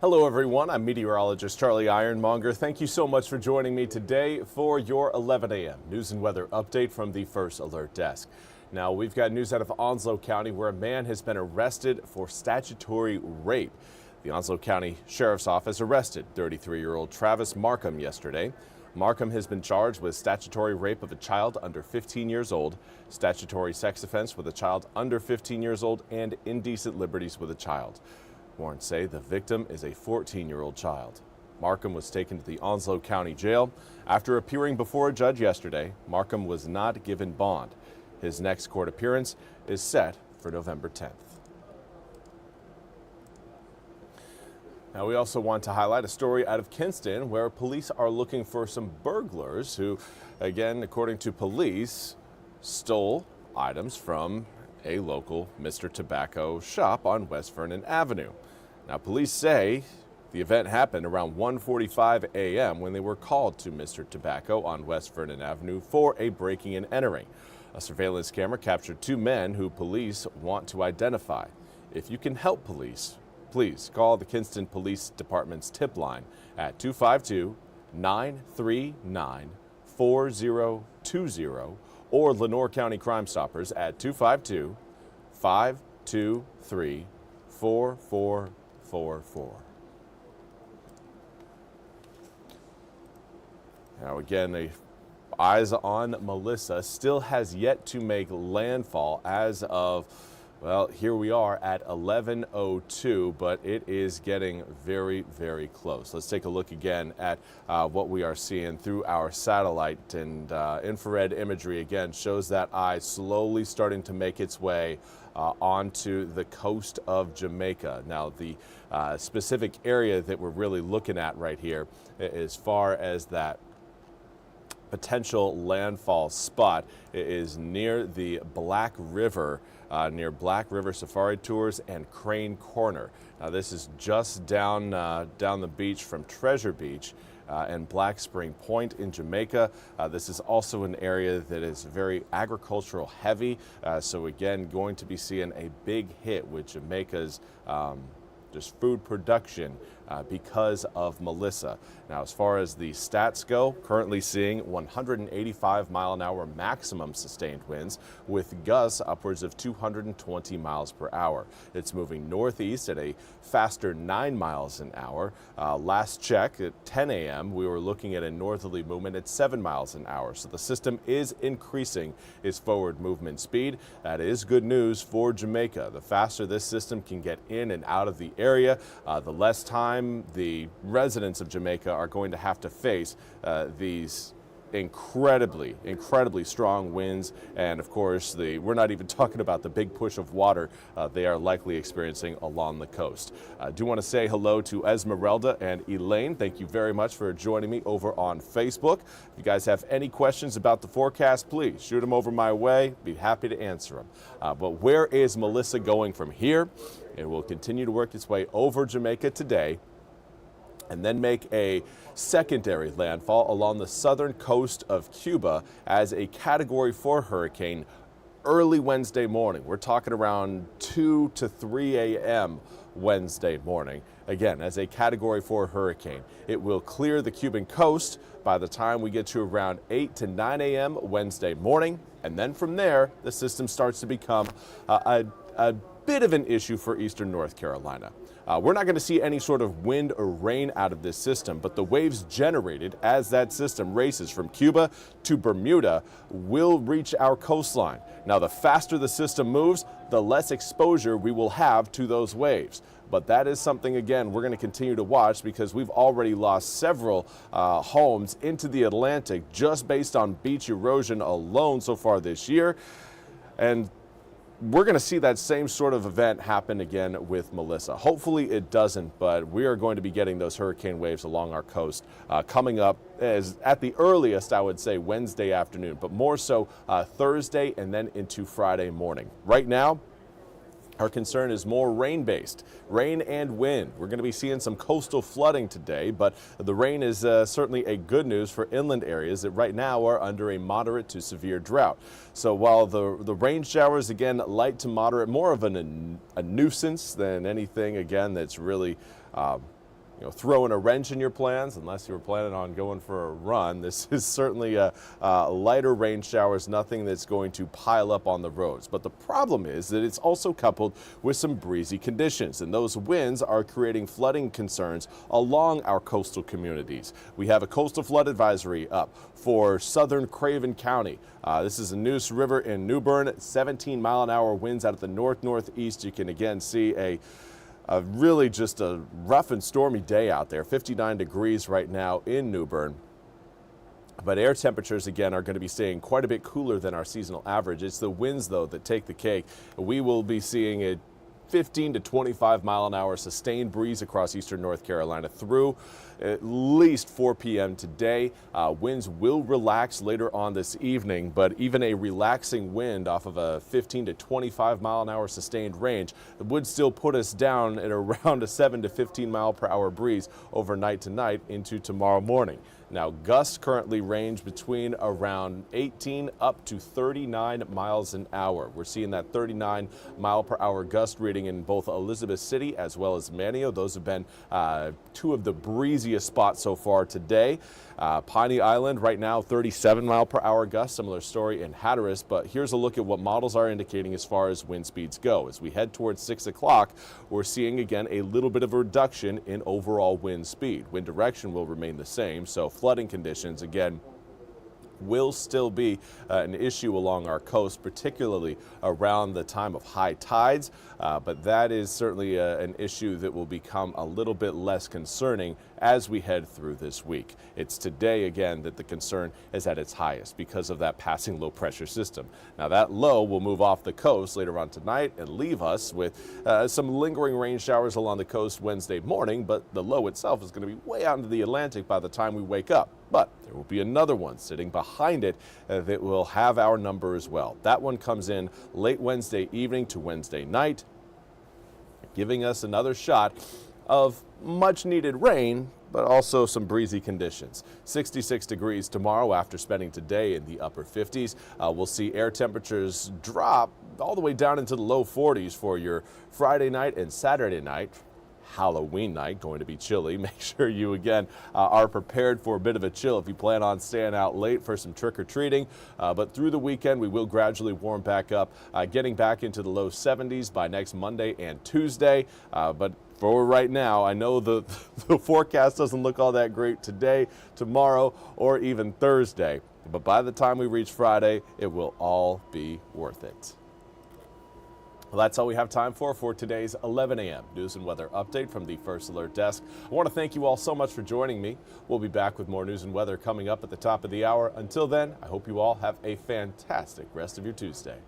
Hello everyone, I'm Meteorologist Charlie Ironmonger. Thank you so much for joining me today for your 11 a.m. news and weather update from the First Alert Desk. Now we've got news out of Onslow County where a man has been arrested for statutory rape. The Onslow County Sheriff's Office arrested 33-year-old Travis Markham yesterday. Markham has been charged with statutory rape of a child under 15 years old, statutory sex offense with a child under 15 years old, and indecent liberties with a child. Warrants say the victim is a 14-year-old child. Markham was taken to the Onslow County Jail. After appearing before a judge yesterday, Markham was not given bond. His next court appearance is set for November 10th. Now, we also want to highlight a story out of Kinston where police are looking for some burglars who, again, according to police, stole items from a local Mr. Tobacco shop on West Vernon Avenue. Now, police say the event happened around 1:45 a.m. when they were called to Mr. Tobacco on West Vernon Avenue for a breaking and entering. A surveillance camera captured two men who police want to identify. If you can help police, please call the Kinston Police Department's tip line at 252-939-4020 or Lenoir County Crime Stoppers at 252-523-4444. Now again, the eyes on Melissa still has yet to make landfall as of, well, here we are at 11:02, but it is getting very, very close. Let's take a look again at what we are seeing through our satellite, and infrared imagery again shows that eye slowly starting to make its way onto the coast of Jamaica. Now, the specific area that we're really looking at right here, as far as that potential landfall spot, is near the Black River, near Black River Safari Tours and Crane Corner. Now, this is just down the beach from Treasure Beach and Black Spring Point in Jamaica. This is also an area that is very agricultural heavy, so again, going to be seeing a big hit with Jamaica's just food production because of Melissa. Now, as far as the stats go, currently seeing 185-mile-an-hour maximum sustained winds with gusts upwards of 220 miles per hour. It's moving northeast at a faster 9 miles an hour. Last check at 10 a.m., we were looking at a northerly movement at 7 miles an hour. So the system is increasing its forward movement speed. That is good news for Jamaica. The faster this system can get in and out of the area, the less time the residents of Jamaica are going to have to face these incredibly strong winds, and of course we're not even talking about the big push of water they are likely experiencing along the coast. I do want to say hello to Esmeralda and Elaine. Thank you very much for joining me over on Facebook. If you guys have any questions about the forecast, please shoot them over my way. Be happy to answer them. But where is Melissa going from here? It will continue to work its way over Jamaica today and then make a secondary landfall along the southern coast of Cuba as a Category 4 hurricane early Wednesday morning. We're talking around 2 to 3 a.m. Wednesday morning. Again, as a Category 4 hurricane. It will clear the Cuban coast by the time we get to around 8 to 9 a.m. Wednesday morning. And then from there, the system starts to become a bit of an issue for eastern North Carolina. We're not going to see any sort of wind or rain out of this system, but the waves generated as that system races from Cuba to Bermuda will reach our coastline. Now, the faster the system moves, the less exposure we will have to those waves. But that is something, again, we're going to continue to watch because we've already lost several homes into the Atlantic just based on beach erosion alone so far this year. And we're going to see that same sort of event happen again with Melissa. Hopefully it doesn't, but we are going to be getting those hurricane waves along our coast coming up as at the earliest, I would say, Wednesday afternoon, but more so Thursday and then into Friday morning. Right now, our concern is more rain-based, rain and wind. We're going to be seeing some coastal flooding today, but the rain is certainly a good news for inland areas that right now are under a moderate to severe drought. So while the rain showers, again, light to moderate, more of a nuisance than anything, again, that's really throwing a wrench in your plans, unless you were planning on going for a run. This is certainly a lighter rain showers, nothing that's going to pile up on the roads. But the problem is that it's also coupled with some breezy conditions, and those winds are creating flooding concerns along our coastal communities. We have a coastal flood advisory up for southern Craven County. This is the Neuse River in New Bern, 17-mile-an-hour winds out of the north-northeast. You can again see really just a rough and stormy day out there. 59 degrees right now in New Bern. But air temperatures, again, are going to be staying quite a bit cooler than our seasonal average. It's the winds, though, that take the cake. We will be seeing a 15 to 25 mile an hour sustained breeze across eastern North Carolina through at least 4 p.m. today. Winds will relax later on this evening, but even a relaxing wind off of a 15 to 25 mile an hour sustained range would still put us down at around a 7 to 15 mile per hour breeze overnight tonight into tomorrow morning. Now, gusts currently range between around 18 up to 39 miles an hour. We're seeing that 39 mile per hour gust reading in both Elizabeth City as well as Manteo. Those have been two of the breeziest spots so far today. Piney Island right now 37 mile per hour gusts, similar story in Hatteras. But here's a look at what models are indicating as far as wind speeds go. As we head towards 6 o'clock, we're seeing again a little bit of a reduction in overall wind speed. Wind direction will remain the same, so flooding conditions again will still be an issue along our coast, particularly around the time of high tides, but that is certainly an issue that will become a little bit less concerning as we head through this week. It's today again that the concern is at its highest because of that passing low pressure system. Now that low will move off the coast later on tonight and leave us with some lingering rain showers along the coast Wednesday morning, but the low itself is going to be way out into the Atlantic by the time we wake up. But there will be another one sitting behind it that will have our number as well. That one comes in late Wednesday evening to Wednesday night, giving us another shot of much needed rain, but also some breezy conditions. 66 degrees tomorrow after spending today in the upper 50s. We'll see air temperatures drop all the way down into the low 40s for your Friday night and Saturday night. Halloween night, going to be chilly. Make sure you again are prepared for a bit of a chill if you plan on staying out late for some trick-or-treating. But through the weekend, we will gradually warm back up, getting back into the low 70s by next Monday and Tuesday. But for right now, I know the forecast doesn't look all that great today, tomorrow, or even Thursday. But by the time we reach Friday, it will all be worth it. Well, that's all we have time for today's 11 a.m. news and weather update from the First Alert Desk. I want to thank you all so much for joining me. We'll be back with more news and weather coming up at the top of the hour. Until then, I hope you all have a fantastic rest of your Tuesday.